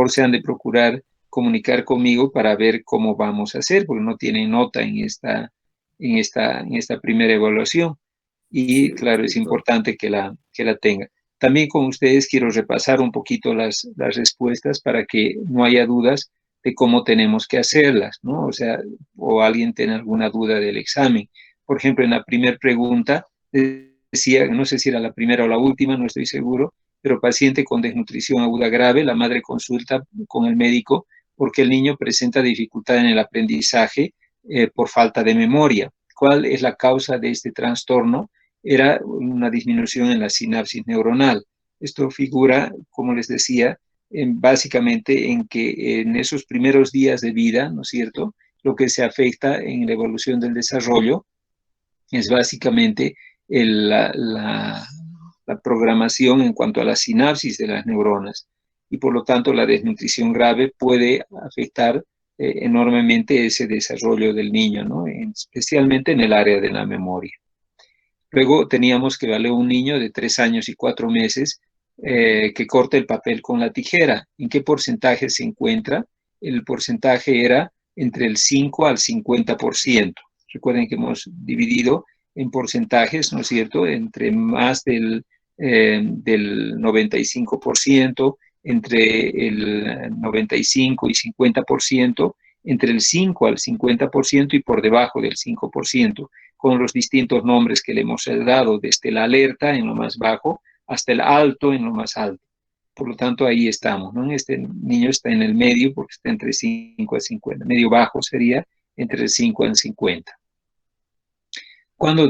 favor se han de procurar comunicar conmigo para ver cómo vamos a hacer, porque no tienen nota en esta primera evaluación. Y claro, es importante que la tenga. También con ustedes quiero repasar un poquito las respuestas para que no haya dudas de cómo tenemos que hacerlas, ¿no? O sea, o alguien tiene alguna duda del examen. Por ejemplo, en la primera pregunta decía, no sé si era la primera o la última, no estoy seguro, pero paciente con desnutrición aguda grave, la madre consulta con el médico porque el niño presenta dificultad en el aprendizaje por falta de memoria. ¿Cuál es la causa de este trastorno? Era una disminución en la sinapsis neuronal. Esto figura, como les decía, básicamente en que en esos primeros días de vida, ¿no es cierto?, lo que se afecta en la evolución del desarrollo es básicamente la programación en cuanto a la sinapsis de las neuronas y por lo tanto la desnutrición grave puede afectar enormemente ese desarrollo del niño, ¿no? Especialmente en el área de la memoria. Luego teníamos que darle a un niño de 3 años y 4 meses que corte el papel con la tijera. ¿En qué porcentaje se encuentra? El porcentaje era entre el 5 al 50%. Recuerden que hemos dividido en porcentajes, ¿no es cierto?, entre más del 95%, entre el 95 y 50%, entre el 5 al 50% y por debajo del 5%, con los distintos nombres que le hemos dado, desde la alerta en lo más bajo hasta el alto en lo más alto. Por lo tanto, ahí estamos, ¿no? Este niño está en el medio porque está entre 5 a 50. Medio bajo sería entre el 5 al 50. Cuando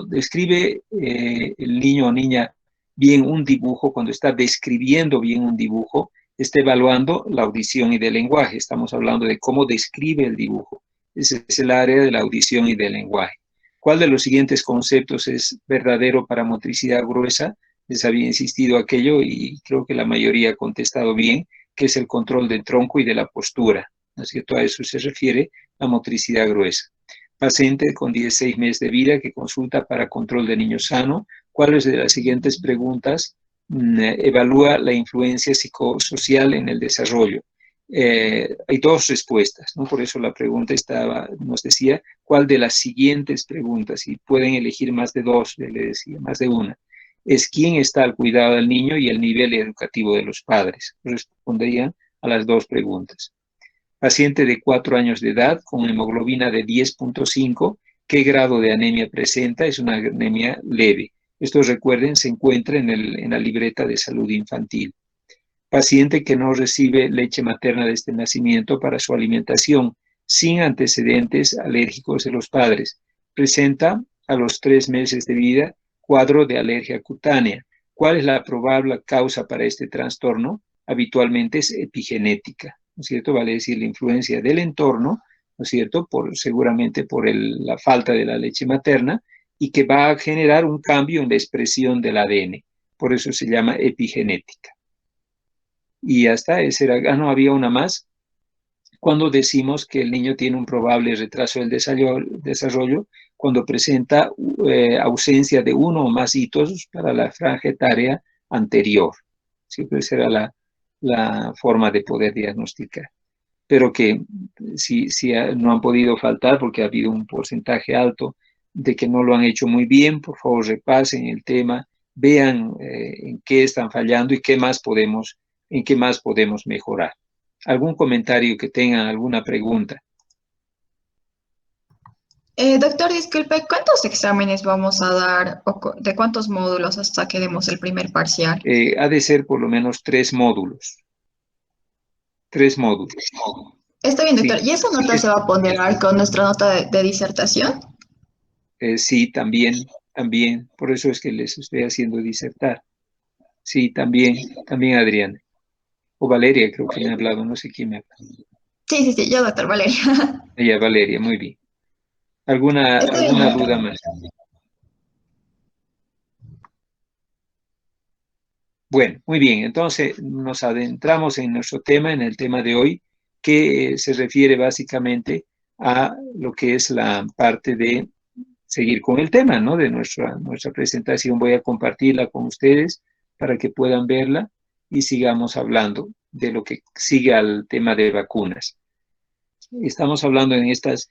describe el niño o niña bien un dibujo, cuando está describiendo bien un dibujo, está evaluando la audición y del lenguaje. Estamos hablando de cómo describe el dibujo. Ese es el área de la audición y del lenguaje. ¿Cuál de los siguientes conceptos es verdadero para motricidad gruesa? Les había insistido aquello y creo que la mayoría ha contestado bien, que es el control del tronco y de la postura. ¿No es cierto? A eso se refiere la motricidad gruesa. Paciente con 16 meses de vida que consulta para control de niño sano. ¿Cuáles de las siguientes preguntas evalúa la influencia psicosocial en el desarrollo? Hay dos respuestas, ¿no? Por eso la pregunta nos decía, ¿cuál de las siguientes preguntas? Y pueden elegir más de dos, le decía, más de una. Es quién está al cuidado del niño y el nivel educativo de los padres. Responderían a las dos preguntas. Paciente de 4 años de edad con hemoglobina de 10.5, ¿qué grado de anemia presenta? Es una anemia leve. Esto, recuerden, se encuentra en la libreta de salud infantil. Paciente que no recibe leche materna desde el nacimiento para su alimentación, sin antecedentes alérgicos de los padres. Presenta a los 3 meses de vida cuadro de alergia cutánea. ¿Cuál es la probable causa para este trastorno? Habitualmente es epigenética, ¿no es cierto? Vale decir, la influencia del entorno, ¿no es cierto? Seguramente por la falta de la leche materna y que va a generar un cambio en la expresión del ADN. Por eso se llama epigenética. Y hasta esa era, no, había una más. Cuando decimos que el niño tiene un probable retraso del desarrollo, cuando presenta ausencia de uno o más hitos para la franja etaria anterior. Siempre será la forma de poder diagnosticar. Pero que si no han podido faltar porque ha habido un porcentaje alto de que no lo han hecho muy bien, por favor repasen el tema, vean en qué están fallando y en qué más podemos mejorar. ¿Algún comentario que tengan, alguna pregunta? Doctor, disculpe, ¿cuántos exámenes vamos a dar o de cuántos módulos hasta que demos el primer parcial? Ha de ser por lo menos 3 módulos. 3 módulos. Está bien, doctor. Sí. ¿Y esa nota se va a ponderar con nuestra nota de disertación? Sí, también. Por eso es que les estoy haciendo disertar. Sí, también, Adrián. O Valeria, creo que me ha hablado, no sé quién me ha hablado. Sí, yo, doctor Valeria. Ella, Valeria, muy bien. Está bien, ¿Alguna doctor. duda más? Bueno, muy bien. Entonces nos adentramos en nuestro tema, en el tema de hoy, que se refiere básicamente a lo que es la parte de seguir con el tema, ¿no? De nuestra presentación. Voy a compartirla con ustedes para que puedan verla y sigamos hablando de lo que sigue al tema de vacunas. Estamos hablando en estas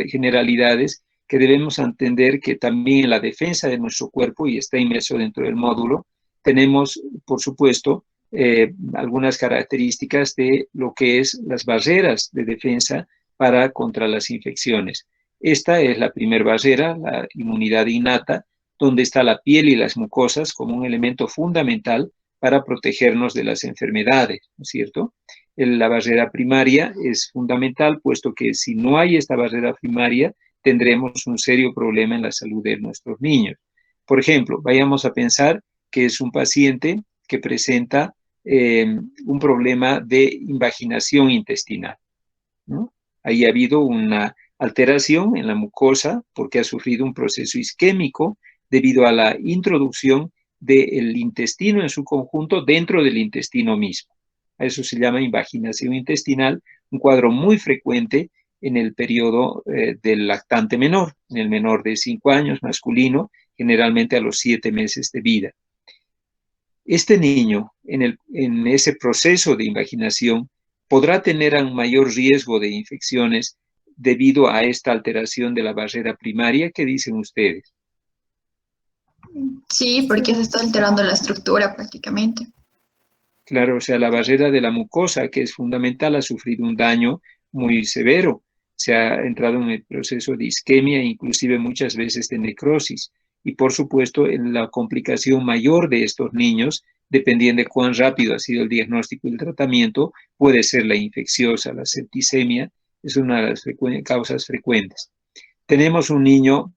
generalidades que debemos entender que también en la defensa de nuestro cuerpo, y está inmerso dentro del módulo, tenemos, por supuesto, algunas características de lo que es las barreras de defensa contra las infecciones. Esta es la primera barrera, la inmunidad innata, donde está la piel y las mucosas como un elemento fundamental para protegernos de las enfermedades, ¿no es cierto? La barrera primaria es fundamental, puesto que si no hay esta barrera primaria, tendremos un serio problema en la salud de nuestros niños. Por ejemplo, vayamos a pensar que es un paciente que presenta un problema de invaginación intestinal, ¿no? Ahí ha habido una alteración en la mucosa porque ha sufrido un proceso isquémico debido a la introducción del intestino en su conjunto dentro del intestino mismo. A eso se llama invaginación intestinal, un cuadro muy frecuente en el periodo del lactante menor, en el menor de 5 años, masculino, generalmente a los 7 meses de vida. Este niño, en ese proceso de invaginación, podrá tener un mayor riesgo de infecciones debido a esta alteración de la barrera primaria. ¿Qué dicen ustedes? Sí, porque se está alterando la estructura prácticamente. Claro, o sea, la barrera de la mucosa, que es fundamental, ha sufrido un daño muy severo. Se ha entrado en el proceso de isquemia, inclusive muchas veces de necrosis. Y por supuesto, la complicación mayor de estos niños, dependiendo de cuán rápido ha sido el diagnóstico y el tratamiento, puede ser la infecciosa, la septicemia, es una de las causas frecuentes. Tenemos un niño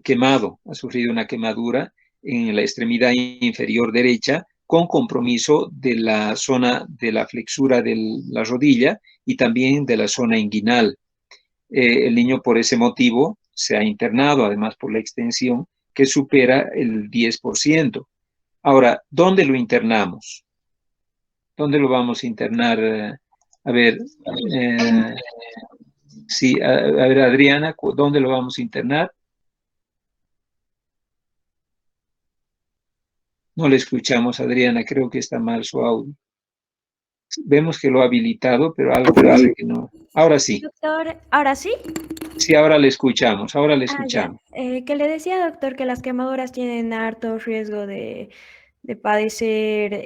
quemado, ha sufrido una quemadura en la extremidad inferior derecha, con compromiso de la zona de la flexura de la rodilla y también de la zona inguinal. El niño por ese motivo se ha internado, además por la extensión que supera el 10%. Ahora, ¿dónde lo internamos? ¿Dónde lo vamos a internar? A ver, sí, a ver, Adriana, ¿dónde lo vamos a internar? No le escuchamos, Adriana, creo que está mal su audio. Vemos que lo ha habilitado, pero algo dice que no. Ahora sí. Doctor, ¿ahora sí? Sí, ahora le escuchamos, ahora le escuchamos. Que le decía, doctor, que las quemaduras tienen harto riesgo de padecer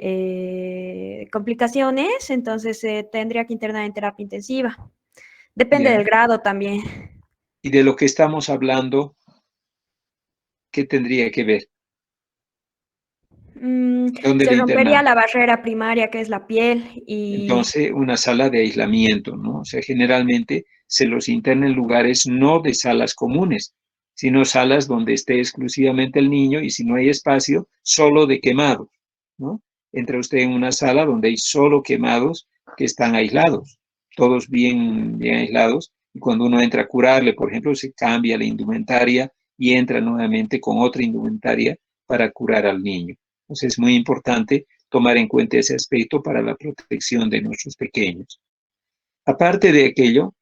complicaciones, entonces tendría que internar en terapia intensiva. Depende Ya. del grado también. Y de lo que estamos hablando, ¿qué tendría que ver? ¿Dónde Se le rompería internamos? la barrera primaria, que es la piel, y Entonces, una sala de aislamiento, ¿no? O sea, generalmente se los interna en lugares no de salas comunes, sino salas donde esté exclusivamente el niño y si no hay espacio, solo de quemados, ¿no? Entra usted en una sala donde hay solo quemados que están aislados, todos bien, bien aislados, y cuando uno entra a curarle, por ejemplo, se cambia la indumentaria y entra nuevamente con otra indumentaria para curar al niño. Entonces, es muy importante tomar en cuenta ese aspecto para la protección de nuestros pequeños. Aparte de aquello,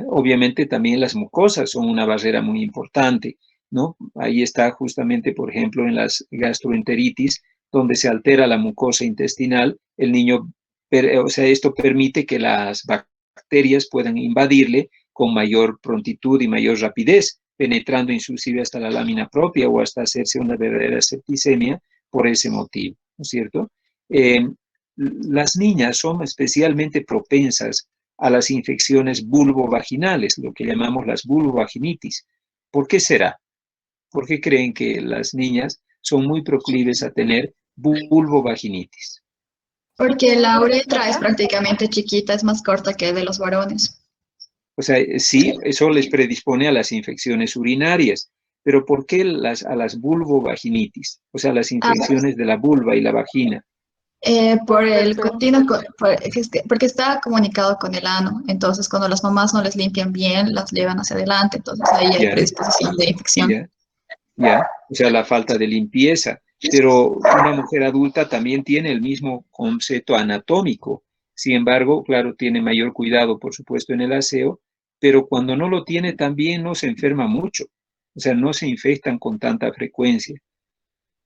obviamente también las mucosas son una barrera muy importante, ¿no? Ahí está justamente, por ejemplo, en las gastroenteritis, donde se altera la mucosa intestinal, el niño, o sea, esto permite que las bacterias puedan invadirle con mayor prontitud y mayor rapidez, penetrando inclusive hasta la lámina propia o hasta hacerse una verdadera septicemia por ese motivo, ¿no es cierto? Las niñas son especialmente propensas a las infecciones vulvovaginales, lo que llamamos las vulvovaginitis. ¿Por qué será? ¿Por qué creen que las niñas son muy proclives a tener vulvovaginitis? Porque la uretra es prácticamente chiquita, es más corta que de los varones. O sea, sí, eso les predispone a las infecciones urinarias, pero ¿por qué a las vulvovaginitis? O sea, las Ah, infecciones de la vulva y la vagina. por el continuo, porque está comunicado con el ano. Entonces, cuando las mamás no les limpian bien, las llevan hacia adelante. Entonces, ahí hay Ya, predisposición de infección. ya, ya. O sea, la falta de limpieza. Pero una mujer adulta también tiene el mismo concepto anatómico. Sin embargo, claro, tiene mayor cuidado, por supuesto, en el aseo, pero cuando no lo tiene también no se enferma mucho. O sea, no se infectan con tanta frecuencia.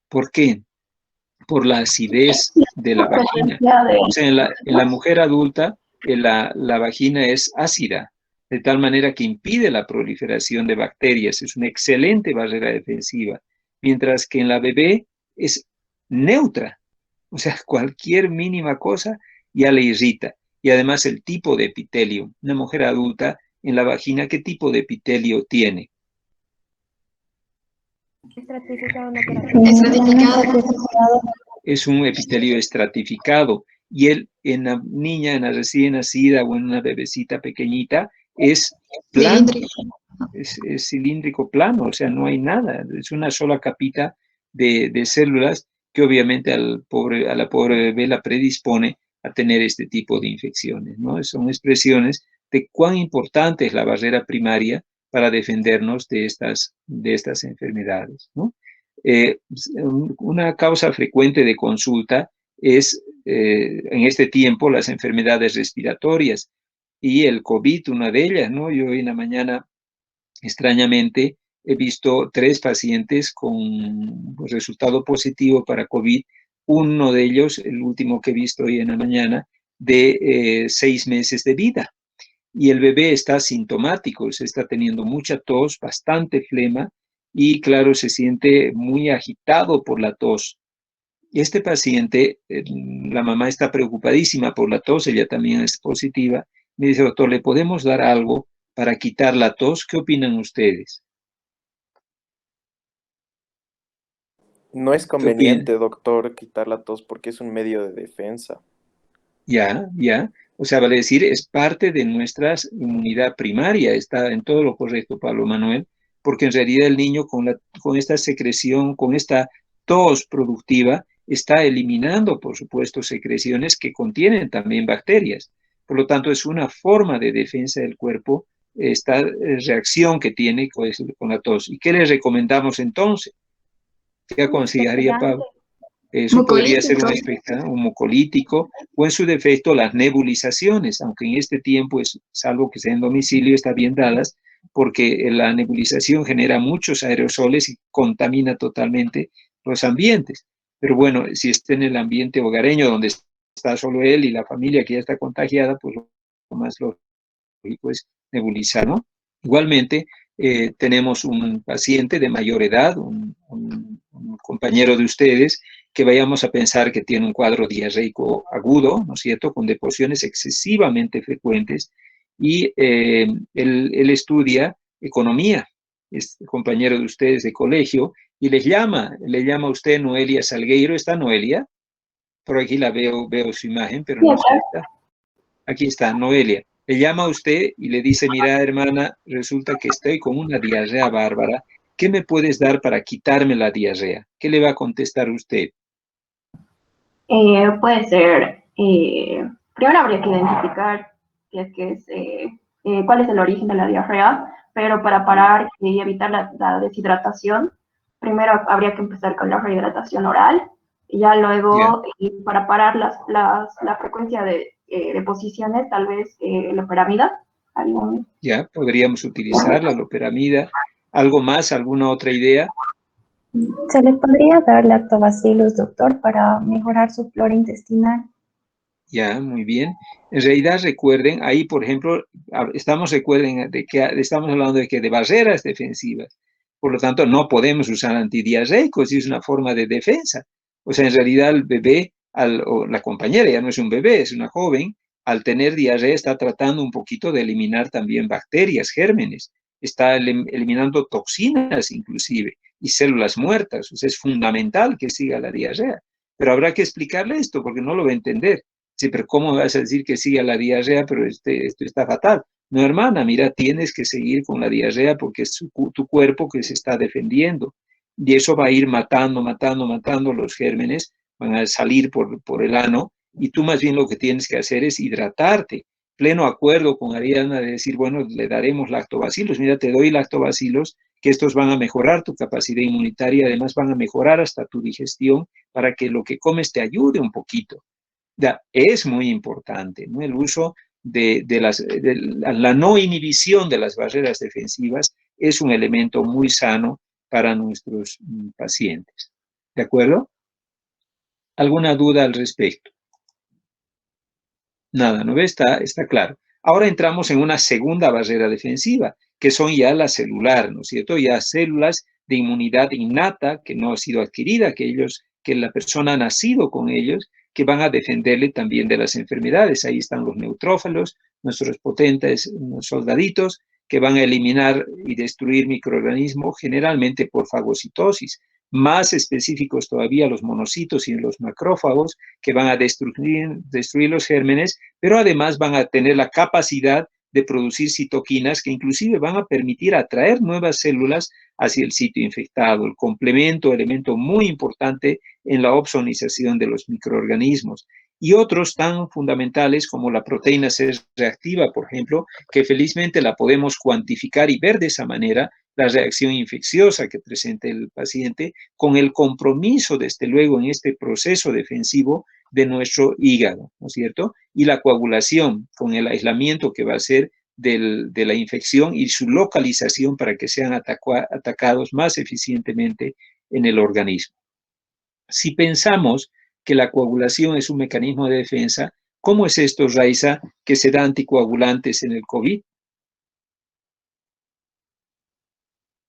¿Por qué? por la acidez de la vagina. O sea, en la mujer adulta, la vagina es ácida, de tal manera que impide la proliferación de bacterias. Es una excelente barrera defensiva, mientras que en la bebé es neutra. O sea, cualquier mínima cosa ya le irrita. Y además el tipo de epitelio. Una mujer adulta en la vagina, ¿qué tipo de epitelio tiene? Estratificado natural. Estratificado. Es un epitelio estratificado. Y él, en la niña, en la recién nacida o en una bebecita pequeñita, es plano, es cilíndrico plano, o sea, no hay nada. Es una sola capita de células que obviamente a la pobre bebé la predispone a tener este tipo de infecciones, ¿no? Son expresiones de cuán importante es la barrera primaria para defendernos de estas enfermedades, ¿no? Una causa frecuente de consulta es en este tiempo las enfermedades respiratorias y el COVID, una de ellas, ¿no? Yo hoy en la mañana, extrañamente, he visto 3 pacientes con resultado positivo para COVID. Uno de ellos, el último que he visto hoy en la mañana, de 6 meses de vida. Y el bebé está sintomático, se está teniendo mucha tos, bastante flema y claro, se siente muy agitado por la tos. Y este paciente, la mamá está preocupadísima por la tos, ella también es positiva. Me dice, doctor, ¿le podemos dar algo para quitar la tos? ¿Qué opinan ustedes? No es ¿Qué opinan? conveniente, doctor, quitar la tos porque es un medio de defensa. Ya. O sea, vale decir, es parte de nuestra inmunidad primaria, está en todo lo correcto, Pablo Manuel, porque en realidad el niño con esta secreción, con esta tos productiva, está eliminando, por supuesto, secreciones que contienen también bacterias. Por lo tanto, es una forma de defensa del cuerpo esta reacción que tiene con la tos. ¿Y qué le recomendamos entonces? ¿Qué aconsejaría, Pablo? Eso podría ser un mucolítico o en su defecto las nebulizaciones, aunque en este tiempo, salvo que sea en domicilio, está bien dadas, porque la nebulización genera muchos aerosoles y contamina totalmente los ambientes. Pero bueno, si está en el ambiente hogareño donde está solo él y la familia que ya está contagiada, pues lo más lógico es nebulizar, ¿no? Igualmente, tenemos un paciente de mayor edad, un compañero de ustedes, que vayamos a pensar que tiene un cuadro diarreico agudo, ¿no es cierto?, con deposiciones excesivamente frecuentes, y él estudia economía, es compañero de ustedes de colegio, y le llama a usted Noelia Salgueiro. ¿Está Noelia? Por aquí la veo su imagen, pero no sé si está. Aquí está, Noelia. Le llama a usted y le dice, mira, hermana, resulta que estoy con una diarrea bárbara. ¿Qué me puedes dar para quitarme la diarrea? ¿Qué le va a contestar usted? Puede ser, primero habría que identificar cuál es el origen de la diarrea, pero para parar y evitar la deshidratación, primero habría que empezar con la rehidratación oral, y ya luego, para parar la frecuencia de deposiciones, tal vez loperamida. Ya, podríamos utilizar la loperamida. ¿Algo más? ¿Alguna otra idea? ¿Se le podría dar lactobacillus, doctor, para mejorar su flora intestinal? Ya, muy bien. En realidad recuerden, ahí por ejemplo, recuerden de que estamos hablando de barreras defensivas. Por lo tanto, no podemos usar antidiarreicos, es una forma de defensa. O sea, en realidad el bebé, o la compañera, ya no es un bebé, es una joven, al tener diarrea está tratando un poquito de eliminar también bacterias, gérmenes, está eliminando toxinas inclusive y células muertas. O sea, es fundamental que siga la diarrea. Pero habrá que explicarle esto porque no lo va a entender. Sí, pero ¿cómo vas a decir que siga la diarrea, pero esto está fatal? No, hermana, mira, tienes que seguir con la diarrea porque es tu cuerpo que se está defendiendo. Y eso va a ir matando los gérmenes, van a salir por el ano, y tú más bien lo que tienes que hacer es hidratarte. Pleno acuerdo con Ariana de decir, bueno, le daremos lactobacilos. Mira, te doy lactobacilos, que estos van a mejorar tu capacidad inmunitaria, además van a mejorar hasta tu digestión para que lo que comes te ayude un poquito. Es muy importante, ¿no? El uso de la no inhibición de las barreras defensivas es un elemento muy sano para nuestros pacientes. ¿De acuerdo? ¿Alguna duda al respecto? Nada, ¿no ve? Está claro. Ahora entramos en una segunda barrera defensiva, que son ya las celular, ¿no es cierto? Ya células de inmunidad innata que no ha sido adquirida, que la persona ha nacido con ellos, que van a defenderle también de las enfermedades. Ahí están los neutrófilos, nuestros potentes soldaditos, que van a eliminar y destruir microorganismos, generalmente por fagocitosis. Más específicos todavía los monocitos y los macrófagos, que van a destruir los gérmenes, pero además van a tener la capacidad de producir citoquinas que inclusive van a permitir atraer nuevas células hacia el sitio infectado, el complemento, elemento muy importante en la opsonización de los microorganismos. Y otros tan fundamentales como la proteína C reactiva, por ejemplo, que felizmente la podemos cuantificar y ver de esa manera la reacción infecciosa que presenta el paciente, con el compromiso, desde luego, en este proceso defensivo de nuestro hígado, ¿no es cierto? Y la coagulación, con el aislamiento que va a ser de la infección y su localización para que sean atacados más eficientemente en el organismo. Si pensamos que la coagulación es un mecanismo de defensa, ¿cómo es esto, Raiza, que se da anticoagulantes en el COVID?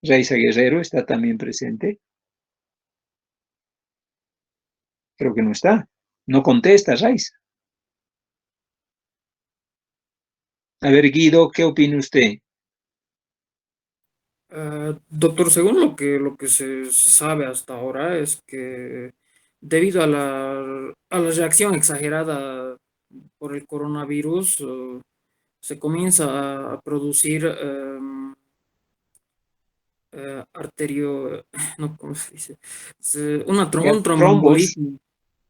Raiza Guerrero está también presente. Creo que no está. No contesta, Raiza. A ver, Guido, ¿qué opina usted? Doctor, según lo que se sabe hasta ahora es que debido a la reacción exagerada por el coronavirus, se comienza a producir arterio, no, ¿cómo se dice? Un Trombos, tromboembolismo.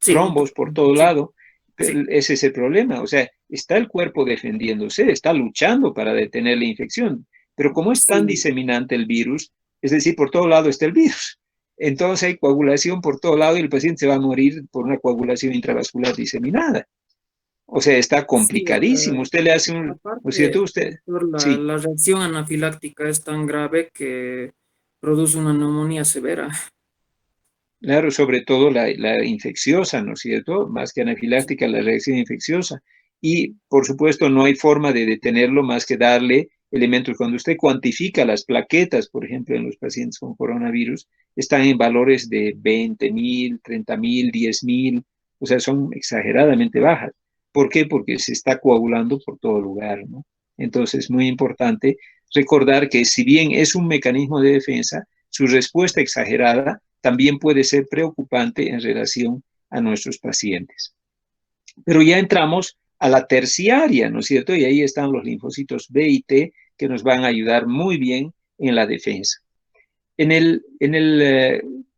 Sí, trombos por todo sí, lado. sí, Ese es el problema. O sea, está el cuerpo defendiéndose, está luchando para detener la infección. Pero como es tan sí. diseminante el virus, es decir, por todo lado está el virus. Entonces hay coagulación por todo lado y el paciente se va a morir por una coagulación intravascular diseminada. O sea, está Sí, complicadísimo. Usted le hace ¿no es cierto? aparte, Usted, doctor, sí, la reacción anafiláctica es tan grave que produce una neumonía severa. claro, sobre todo la infecciosa, ¿no es cierto? Más que Sí, anafiláctica, la reacción infecciosa. Y, por supuesto, no hay forma de detenerlo más que darle elementos. Cuando usted cuantifica las plaquetas, por ejemplo, en los pacientes con coronavirus, están en valores de 20.000, 30.000, 10.000, o sea, son exageradamente bajas. ¿Por qué? Porque se está coagulando por todo lugar, ¿no? Entonces, es muy importante recordar que si bien es un mecanismo de defensa, su respuesta exagerada también puede ser preocupante en relación a nuestros pacientes. Pero ya entramos a la terciaria, ¿no es cierto? Y ahí están los linfocitos B y T que nos van a ayudar muy bien en la defensa.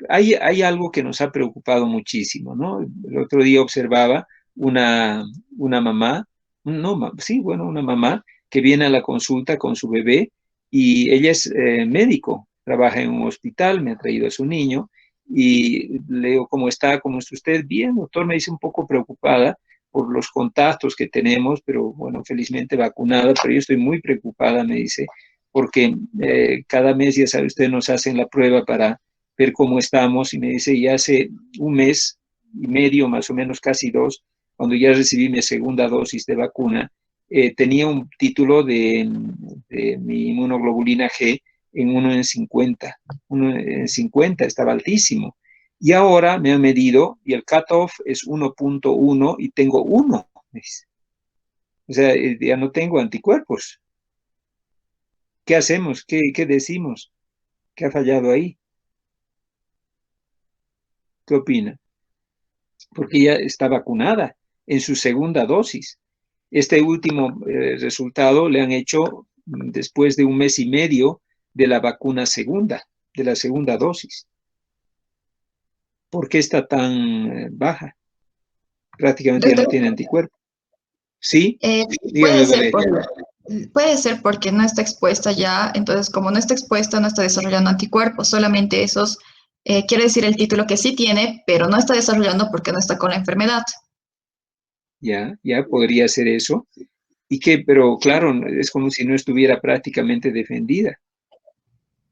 Hay algo que nos ha preocupado muchísimo, ¿no? El otro día observaba una mamá, no, sí, bueno, una mamá que viene a la consulta con su bebé y ella es médico, trabaja en un hospital, me ha traído a su niño y le digo, ¿cómo está? ¿Cómo está usted? Bien, doctor, me dice un poco preocupada por los contactos que tenemos, pero bueno, felizmente vacunada, pero yo estoy muy preocupada, me dice, porque cada mes, ya sabe usted, nos hacen la prueba para ver cómo estamos y me dice, ya hace un mes y medio, más o menos casi dos, cuando ya recibí mi segunda dosis de vacuna, tenía un título de mi inmunoglobulina G en 1 en 50, 1 en 50, estaba altísimo. Y ahora me han medido y el cutoff es 1.1 y tengo 1. O sea, ya no tengo anticuerpos. ¿Qué hacemos? ¿Qué decimos? ¿Qué ha fallado ahí? ¿Qué opina? Porque ella está vacunada en su segunda dosis. Este último resultado le han hecho después de un mes y medio de la vacuna segunda, de la segunda dosis. ¿Por qué está tan baja? Prácticamente ya no Doctor, tiene anticuerpo. ¿Sí? puede Dígame, ser Valeria. puede ser porque no está expuesta ya, entonces como no está expuesta, no está desarrollando anticuerpos, solamente esos, quiere decir el título que sí tiene, pero no está desarrollando porque no está con la enfermedad. Ya, podría ser eso. Pero claro, es como si no estuviera prácticamente defendida.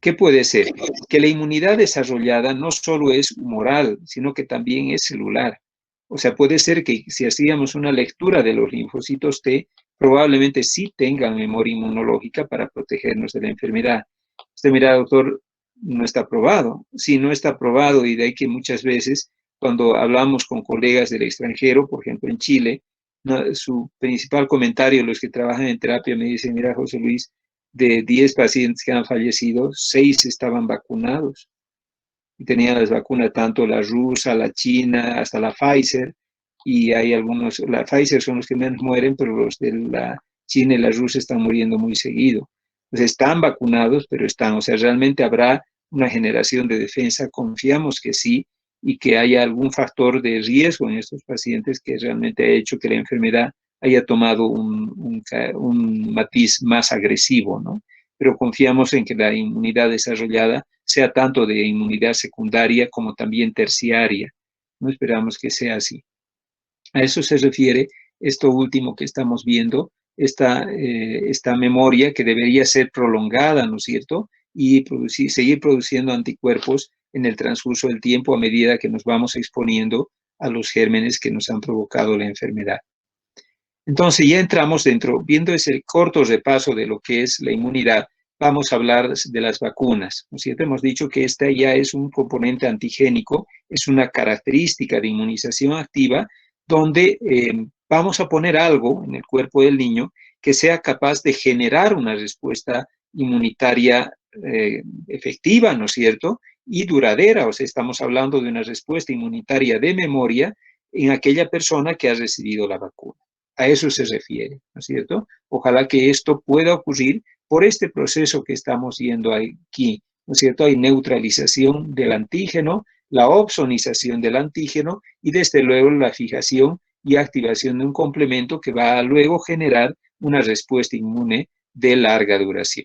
¿Qué puede ser? Que la inmunidad desarrollada no solo es humoral, sino que también es celular. O sea, puede ser que si hacíamos una lectura de los linfocitos T, probablemente sí tengan memoria inmunológica para protegernos de la enfermedad. Usted mira, doctor, no está probado. Sí, no está probado, y de ahí que muchas veces cuando hablamos con colegas del extranjero, por ejemplo en Chile, su principal comentario, los que trabajan en terapia, me dicen: mira, José Luis, de 10 pacientes que han fallecido, 6 estaban vacunados. Y tenían las vacunas, tanto la rusa, la china, hasta la Pfizer, y hay algunos, la Pfizer son los que menos mueren, pero los de la China y la rusa están muriendo muy seguido. Entonces están vacunados, pero están, o sea, realmente habrá una generación de defensa, confiamos que sí, y que haya algún factor de riesgo en estos pacientes que realmente ha hecho que la enfermedad haya tomado un matiz más agresivo, ¿no? Pero confiamos en que la inmunidad desarrollada sea tanto de inmunidad secundaria como también terciaria. No esperamos que sea así. A eso se refiere esto último que estamos viendo, esta memoria que debería ser prolongada, ¿no es cierto? Y seguir produciendo anticuerpos en el transcurso del tiempo a medida que nos vamos exponiendo a los gérmenes que nos han provocado la enfermedad. Entonces ya entramos dentro, viendo ese corto repaso de lo que es la inmunidad, vamos a hablar de las vacunas, ¿no es cierto? Hemos dicho que esta ya es un componente antigénico, es una característica de inmunización activa, donde vamos a poner algo en el cuerpo del niño que sea capaz de generar una respuesta inmunitaria efectiva, ¿no es cierto? Y duradera, o sea, estamos hablando de una respuesta inmunitaria de memoria en aquella persona que ha recibido la vacuna. A eso se refiere, ¿no es cierto? Ojalá que esto pueda ocurrir por este proceso que estamos viendo aquí, ¿no es cierto? Hay neutralización del antígeno, la opsonización del antígeno y desde luego la fijación y activación de un complemento que va a luego generar una respuesta inmune de larga duración.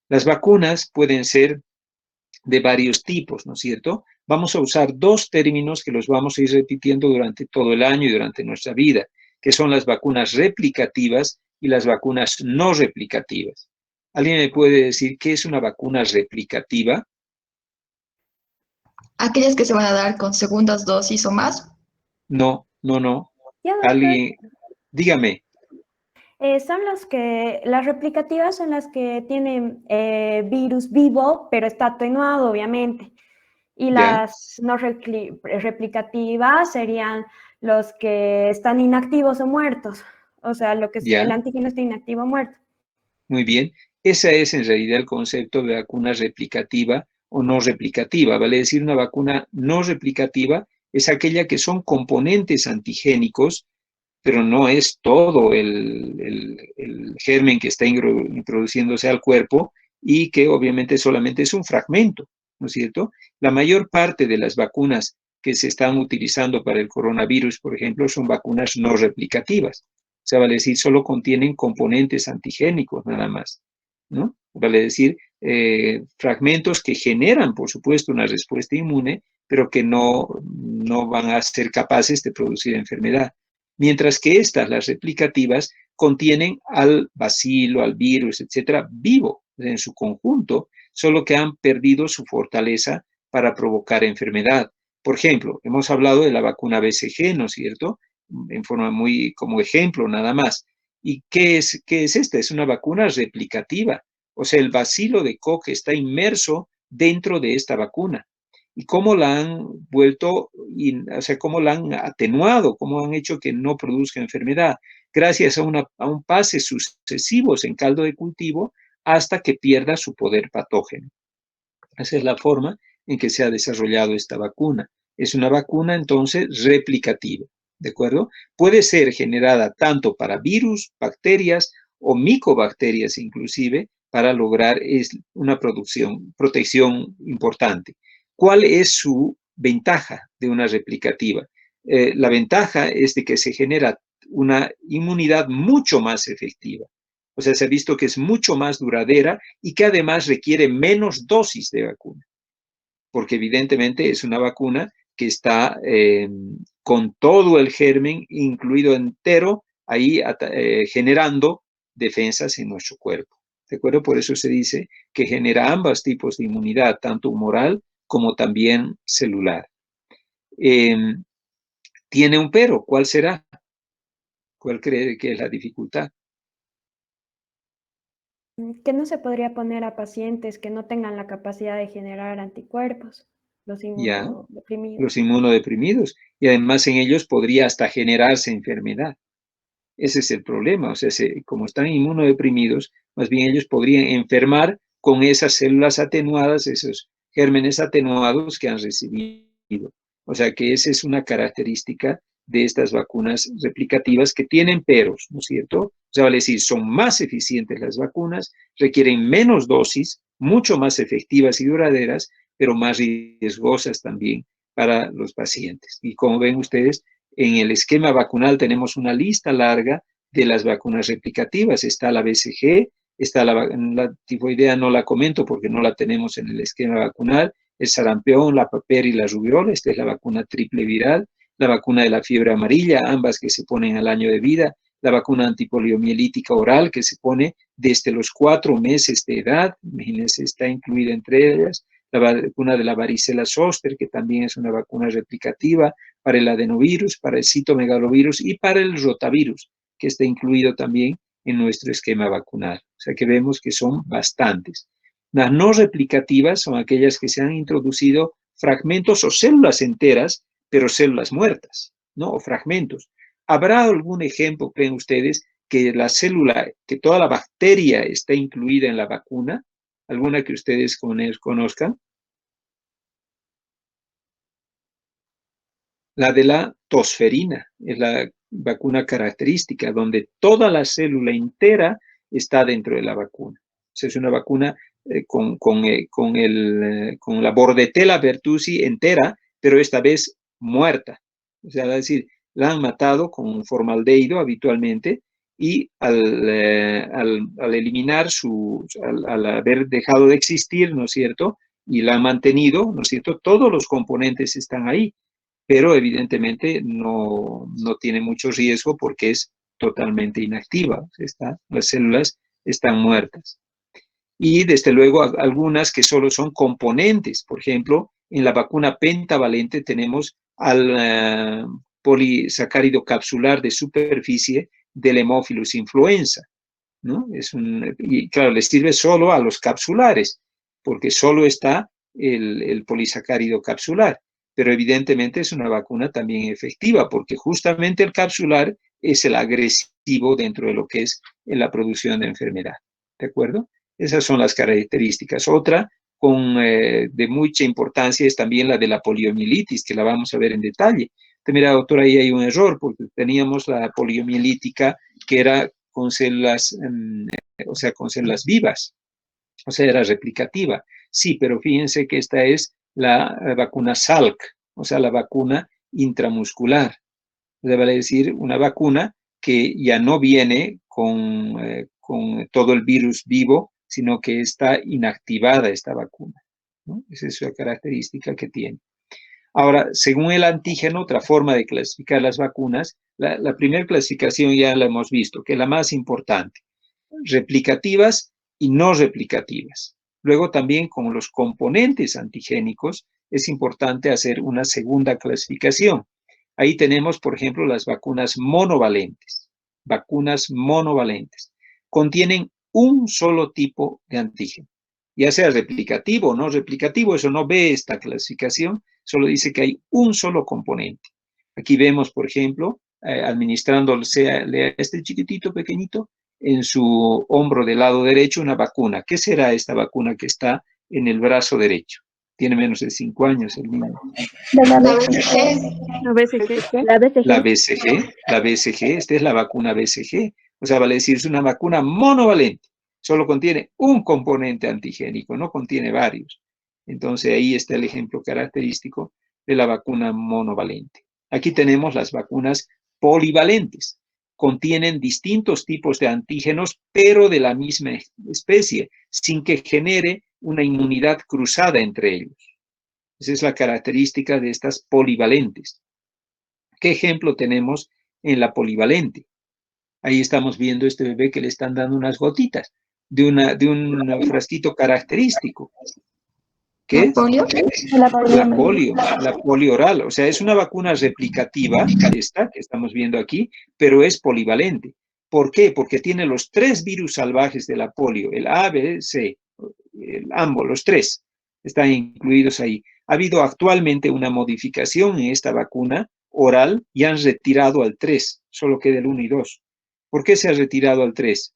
Las vacunas pueden ser de varios tipos, ¿no es cierto? Vamos a usar dos términos que los vamos a ir repitiendo durante todo el año y durante nuestra vida, que son las vacunas replicativas y las vacunas no replicativas. ¿Alguien me puede decir qué es una vacuna replicativa? Aquellas que se van a dar con segundas dosis o más. No. Ya, doctor. Alguien, dígame. Son las replicativas son las que tienen virus vivo, pero está atenuado, obviamente. Y Ya. las no replicativas serían los que están inactivos o muertos. O sea, lo que Ya. el antígeno está inactivo o muerto. Muy bien. Ese es en realidad el concepto de vacuna replicativa o no replicativa. Vale decir, una vacuna no replicativa es aquella que son componentes antigénicos, pero no es todo el germen que está introduciéndose al cuerpo y que obviamente solamente es un fragmento, ¿no es cierto? La mayor parte de las vacunas que se están utilizando para el coronavirus, por ejemplo, son vacunas no replicativas. O sea, vale decir, solo contienen componentes antigénicos nada más, ¿no? Vale decir, fragmentos que generan, por supuesto, una respuesta inmune, pero que no van a ser capaces de producir enfermedad. Mientras que estas, las replicativas, contienen al bacilo, al virus, etcétera, vivo en su conjunto, solo que han perdido su fortaleza para provocar enfermedad. Por ejemplo, hemos hablado de la vacuna BCG, ¿no es cierto? En forma muy como ejemplo nada más. ¿Y qué es esta? Es una vacuna replicativa. O sea, el bacilo de Koch está inmerso dentro de esta vacuna. ¿Y cómo la han vuelto, o sea, cómo la han atenuado, cómo han hecho que no produzca enfermedad? Gracias a un pase sucesivos en caldo de cultivo hasta que pierda su poder patógeno. Esa es la forma en que se ha desarrollado esta vacuna. Es una vacuna entonces replicativa, ¿de acuerdo? Puede ser generada tanto para virus, bacterias o micobacterias inclusive para lograr una protección importante. ¿Cuál es su ventaja de una replicativa? La ventaja es de que se genera una inmunidad mucho más efectiva. O sea, se ha visto que es mucho más duradera y que además requiere menos dosis de vacuna. Porque evidentemente es una vacuna que está con todo el germen incluido entero, ahí generando defensas en nuestro cuerpo. ¿De acuerdo? Por eso se dice que genera ambos tipos de inmunidad, tanto humoral como también celular. tiene un pero. ¿Cuál será? ¿Cuál cree que es la dificultad? Que no se podría poner a pacientes que no tengan la capacidad de generar anticuerpos, los Ya, inmunodeprimidos. los inmunodeprimidos. Y además en ellos podría hasta generarse enfermedad. Ese es el problema. O sea, como están inmunodeprimidos, más bien ellos podrían enfermar con esas células atenuadas, esos gérmenes atenuados que han recibido. O sea que esa es una característica de estas vacunas replicativas que tienen peros, ¿no es cierto? O sea, vale decir, son más eficientes las vacunas, requieren menos dosis, mucho más efectivas y duraderas, pero más riesgosas también para los pacientes. Y como ven ustedes, en el esquema vacunal tenemos una lista larga de las vacunas replicativas. Está la BCG, está la tifoidea, no la comento porque no la tenemos en el esquema vacunal, el sarampión, la papera y la rubiola. Esta es la vacuna triple viral, la vacuna de la fiebre amarilla, ambas que se ponen al año de vida, la vacuna antipoliomielítica oral que se pone desde los 4 meses de edad, imagínense, está incluida entre ellas, la vacuna de la varicela zoster, que también es una vacuna replicativa, para el adenovirus, para el citomegalovirus y para el rotavirus, que está incluido también en nuestro esquema vacunal. O sea que vemos que son bastantes. Las no replicativas son aquellas que se han introducido fragmentos o células enteras, pero células muertas, ¿no? O fragmentos. ¿Habrá algún ejemplo, creen ustedes, que la célula, que toda la bacteria está incluida en la vacuna? ¿Alguna que ustedes conozcan? La de la tosferina es la vacuna característica, donde toda la célula entera está dentro de la vacuna. O sea, es una vacuna con la Bordetella pertussis entera, pero esta vez muerta. O sea, es decir, la han matado con formaldehído habitualmente y al eliminar al haber dejado de existir, ¿no es cierto? Y la han mantenido, ¿no es cierto? Todos los componentes están ahí, pero evidentemente no tiene mucho riesgo porque es totalmente inactiva. Las células están muertas. Y desde luego algunas que solo son componentes. Por ejemplo, en la vacuna pentavalente tenemos al polisacárido capsular de superficie del Haemophilus influenza, ¿no? Y claro, les sirve solo a los capsulares, porque solo está el polisacárido capsular, pero evidentemente es una vacuna también efectiva, porque justamente el capsular es el agresivo dentro de lo que es la producción de enfermedad, ¿de acuerdo? Esas son las características. Otra de mucha importancia es también la de la poliomielitis, que la vamos a ver en detalle. Mira, doctora, ahí hay un error, porque teníamos la poliomielítica que era con células, o sea, con células vivas, o sea, era replicativa. Sí, pero fíjense que esta es la vacuna Salk, o sea, la vacuna intramuscular. O sea, vale decir, una vacuna que ya no viene con todo el virus vivo, sino que está inactivada esta vacuna, ¿no? Esa es la característica que tiene. Ahora, según el antígeno, otra forma de clasificar las vacunas, la primera clasificación ya la hemos visto, que es la más importante, replicativas y no replicativas. Luego también con los componentes antigénicos es importante hacer una segunda clasificación. Ahí tenemos, por ejemplo, las vacunas monovalentes. Vacunas monovalentes. Contienen un solo tipo de antígeno, ya sea replicativo o no replicativo, eso no ve esta clasificación, solo dice que hay un solo componente. Aquí vemos, por ejemplo, administrándole a este chiquitito pequeñito en su hombro del lado derecho una vacuna. ¿Qué será esta vacuna que está en el brazo derecho? Tiene menos de 5 años el niño. De la La BCG. La BCG. La BCG, esta es la vacuna BCG. O sea, vale decir, es una vacuna monovalente. Solo contiene un componente antigénico, no contiene varios. Entonces ahí está el ejemplo característico de la vacuna monovalente. Aquí tenemos las vacunas polivalentes. Contienen distintos tipos de antígenos, pero de la misma especie, sin que genere una inmunidad cruzada entre ellos. Esa es la característica de estas polivalentes. ¿Qué ejemplo tenemos en la polivalente? Ahí estamos viendo este bebé que le están dando unas gotitas de un frasquito característico. ¿Qué es? polio? La polio oral. O sea, es una vacuna replicativa, esta que estamos viendo aquí, pero es polivalente. ¿Por qué? Porque tiene los 3 virus salvajes de la polio, el A, B, C, ambos, los 3 están incluidos ahí. Ha habido actualmente una modificación en esta vacuna oral y han retirado al 3, solo queda el 1 y 2. ¿Por qué se ha retirado al 3?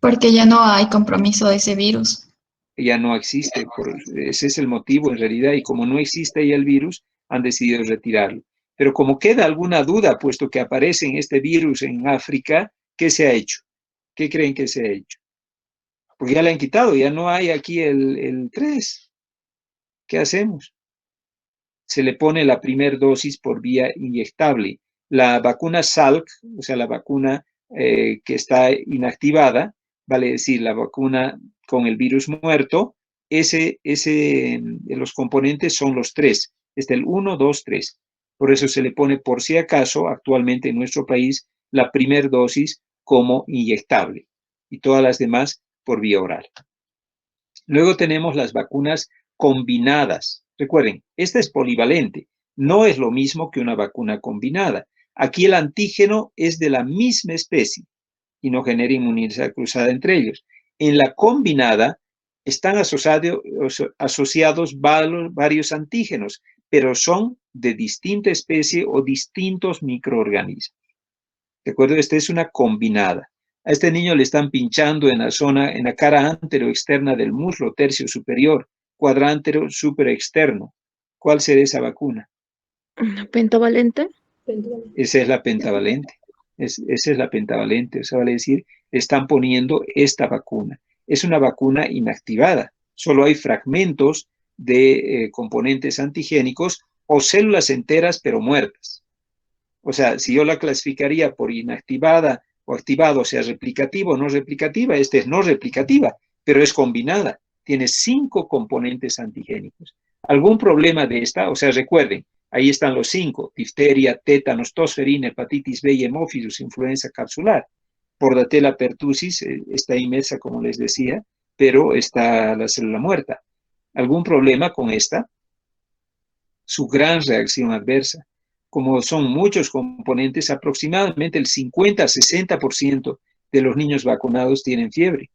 Porque ya no hay compromiso de ese virus. Ya no existe, ese es el motivo en realidad, y como no existe ya el virus, han decidido retirarlo. Pero como queda alguna duda, puesto que aparece este virus en África, ¿qué se ha hecho? ¿Qué creen que se ha hecho? Porque ya le han quitado, ya no hay aquí el 3. ¿Qué hacemos? Se le pone la primera dosis por vía inyectable. La vacuna Salk, o sea, la vacuna que está inactivada, vale decir, la vacuna con el virus muerto, los componentes son los 3, es el 1, 2, 3. Por eso se le pone, por si acaso, actualmente en nuestro país, la primera dosis como inyectable y todas las demás por vía oral. Luego tenemos las vacunas combinadas. Recuerden, esta es polivalente, no es lo mismo que una vacuna combinada. Aquí el antígeno es de la misma especie y no genera inmunidad cruzada entre ellos. En la combinada están asociados varios antígenos, pero son de distinta especie o distintos microorganismos. ¿De acuerdo? Esta es una combinada. A este niño le están pinchando en la cara anteroexterna del muslo tercio superior, cuadránter superexterno. ¿Cuál será esa vacuna? ¿Pentavalente? Esa es la pentavalente. Esa es la pentavalente. O sea, vale decir, le están poniendo esta vacuna. Es una vacuna inactivada. Solo hay fragmentos de componentes antigénicos o células enteras pero muertas. O sea, si yo la clasificaría por inactivada o activado, o sea, replicativa o no replicativa, esta es no replicativa, pero es combinada. Tiene 5 componentes antigénicos. ¿Algún problema de esta? O sea, recuerden, ahí están los 5, difteria, tétanos, tosferina, hepatitis B y hemófilos, influenza capsular. Bordetella pertussis está inmersa, como les decía, pero está la célula muerta. ¿Algún problema con esta? Su gran reacción adversa. Como son muchos componentes, aproximadamente el 50-60% de los niños vacunados tienen fiebre.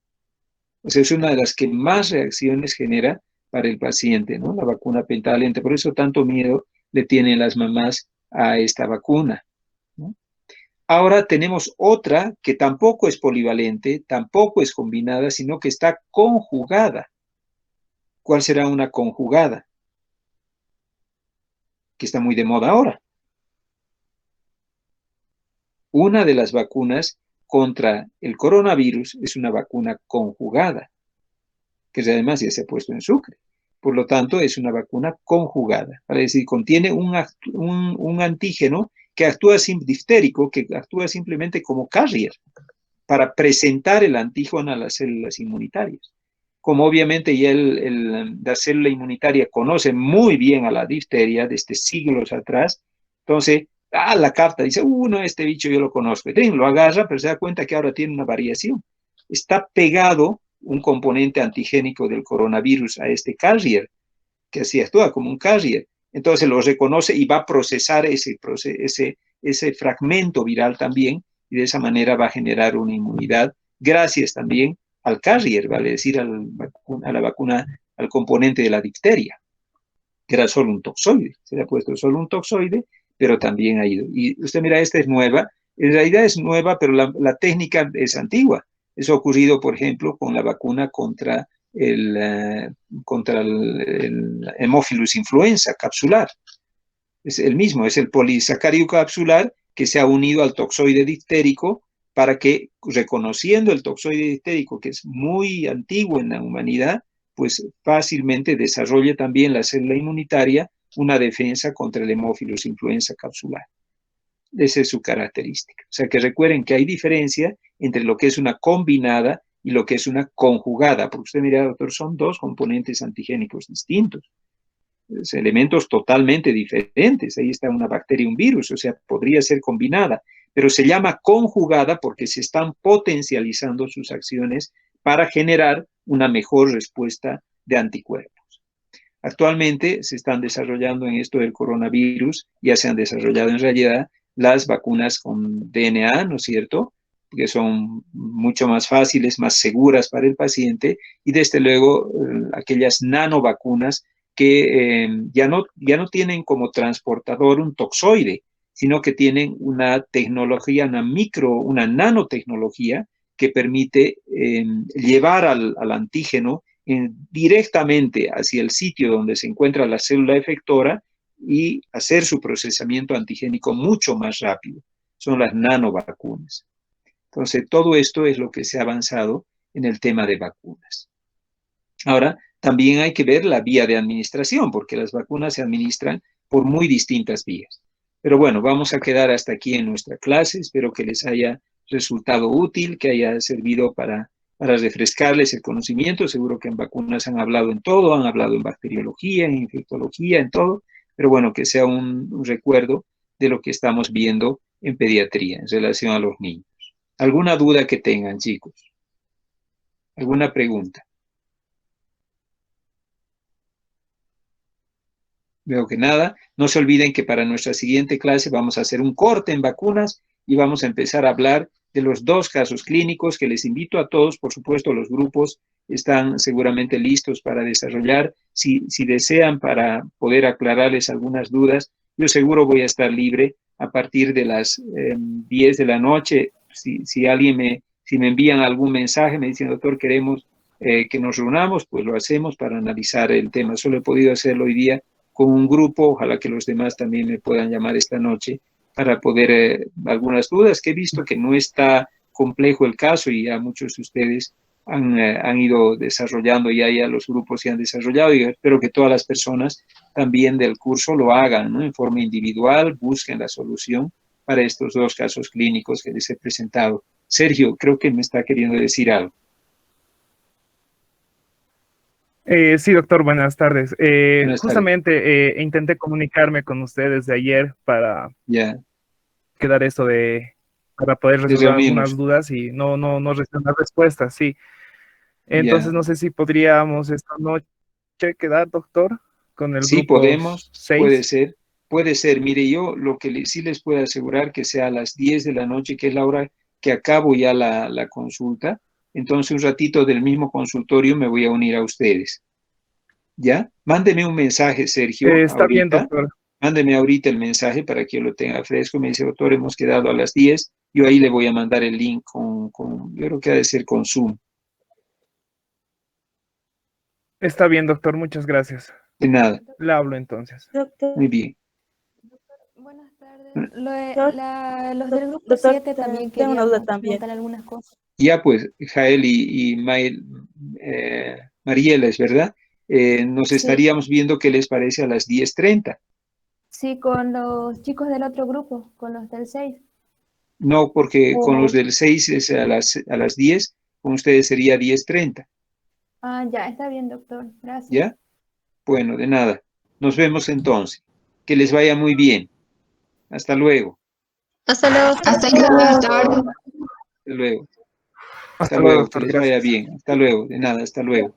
O sea, es una de las que más reacciones genera para el paciente, ¿no? La vacuna pentavalente. Por eso tanto miedo le tienen las mamás a esta vacuna, ¿no? Ahora tenemos otra que tampoco es polivalente, tampoco es combinada, sino que está conjugada. ¿Cuál será una conjugada? Que está muy de moda ahora. Una de las vacunas contra el coronavirus es una vacuna conjugada, que además ya se ha puesto en Sucre. Por lo tanto, es una vacuna conjugada. Es decir, contiene un antígeno que actúa diftérico, que actúa simplemente como carrier para presentar el antígeno a las células inmunitarias. Como obviamente ya la célula inmunitaria conoce muy bien a la difteria desde siglos atrás, entonces la carta dice, no, este bicho yo lo conozco. Lo agarra, pero se da cuenta que ahora tiene una variación. Está pegado un componente antigénico del coronavirus a este carrier, que así actúa como un carrier. Entonces lo reconoce y va a procesar ese fragmento viral también, y de esa manera va a generar una inmunidad, gracias también al carrier, vale decir, a la vacuna, al componente de la difteria, que era solo un toxoide. Se le ha puesto solo un toxoide, pero también ha ido. Y usted mira, esta es nueva. En realidad es nueva, pero la técnica es antigua. Eso ha ocurrido, por ejemplo, con la vacuna contra el Haemophilus influenza capsular. Es el mismo, es el polisacárido capsular que se ha unido al toxoide diftérico para que, reconociendo el toxoide diftérico, que es muy antiguo en la humanidad, pues fácilmente desarrolle también la célula inmunitaria una defensa contra el Haemophilus influenza capsular. Esa es su característica. O sea que recuerden que hay diferencia entre lo que es una combinada y lo que es una conjugada, porque usted mira, doctor, son 2 componentes antigénicos distintos, elementos totalmente diferentes. Ahí está una bacteria y un virus, o sea, podría ser combinada, pero se llama conjugada porque se están potencializando sus acciones para generar una mejor respuesta de anticuerpos. Actualmente se están desarrollando en esto del coronavirus, ya se han desarrollado en realidad las vacunas con DNA, ¿no es cierto?, que son mucho más fáciles, más seguras para el paciente, y desde luego aquellas nanovacunas que ya no tienen como transportador un toxoide, sino que tienen una tecnología, una nanotecnología que permite llevar al antígeno directamente hacia el sitio donde se encuentra la célula efectora y hacer su procesamiento antigénico mucho más rápido. Son las nanovacunas. Entonces, todo esto es lo que se ha avanzado en el tema de vacunas. Ahora, también hay que ver la vía de administración, porque las vacunas se administran por muy distintas vías. Pero bueno, vamos a quedar hasta aquí en nuestra clase. Espero que les haya resultado útil, que haya servido para refrescarles el conocimiento. Seguro que en vacunas han hablado en todo, han hablado en bacteriología, en infectología, en todo. Pero bueno, que sea un recuerdo de lo que estamos viendo en pediatría en relación a los niños. ¿Alguna duda que tengan, chicos? ¿Alguna pregunta? Veo que nada. No se olviden que para nuestra siguiente clase vamos a hacer un corte en vacunas y vamos a empezar a hablar de los 2 casos clínicos que les invito a todos. Por supuesto, los grupos están seguramente listos para desarrollar. Si desean, para poder aclararles algunas dudas, yo seguro voy a estar libre a partir de las 10 de la noche. Si alguien me envían algún mensaje, me dicen, doctor, queremos que nos reunamos, pues lo hacemos para analizar el tema. Solo he podido hacerlo hoy día con un grupo, ojalá que los demás también me puedan llamar esta noche para poder, algunas dudas que he visto que no está complejo el caso y ya muchos de ustedes han ido desarrollando, ya los grupos se han desarrollado y espero que todas las personas también del curso lo hagan, ¿no?, en forma individual, busquen la solución para estos 2 casos clínicos que les he presentado. Sergio, creo que me está queriendo decir algo. Sí, doctor, buenas tardes. Buenas Justamente intenté comunicarme con ustedes de ayer para quedar eso para poder resolver algunas dudas y no recibí una respuesta, sí. Entonces no sé si podríamos esta noche quedar, doctor, con el sí, grupo podemos, 6. puede ser. Mire, yo lo que sí les puedo asegurar que sea a las 10 de la noche, que es la hora que acabo ya la consulta. Entonces, un ratito del mismo consultorio me voy a unir a ustedes. ¿Ya? Mándeme un mensaje, Sergio, Está ahorita. bien, doctor. Mándeme ahorita el mensaje para que yo lo tenga fresco. Me dice, doctor, hemos quedado a las 10. Yo ahí le voy a mandar el link yo creo que ha de ser con Zoom. Está bien, doctor, muchas gracias. De nada. Le hablo entonces. Doctor, Muy bien. Buenas tardes. Los del grupo 7 también queríamos preguntar algunas cosas. Ya pues, Jael y Mariela, ¿es verdad? Nos estaríamos viendo qué les parece a las 10:30. Sí, con los chicos del otro grupo, con los del 6. No, porque con los del 6 es a las 10, con ustedes sería 10:30. Ah, ya, está bien, doctor. Gracias. ¿Ya? Bueno, de nada. Nos vemos entonces. Que les vaya muy bien. Hasta luego. Hasta luego. Hasta luego. Hasta luego. Hasta luego. Que les vaya bien. Hasta luego. De nada, hasta luego.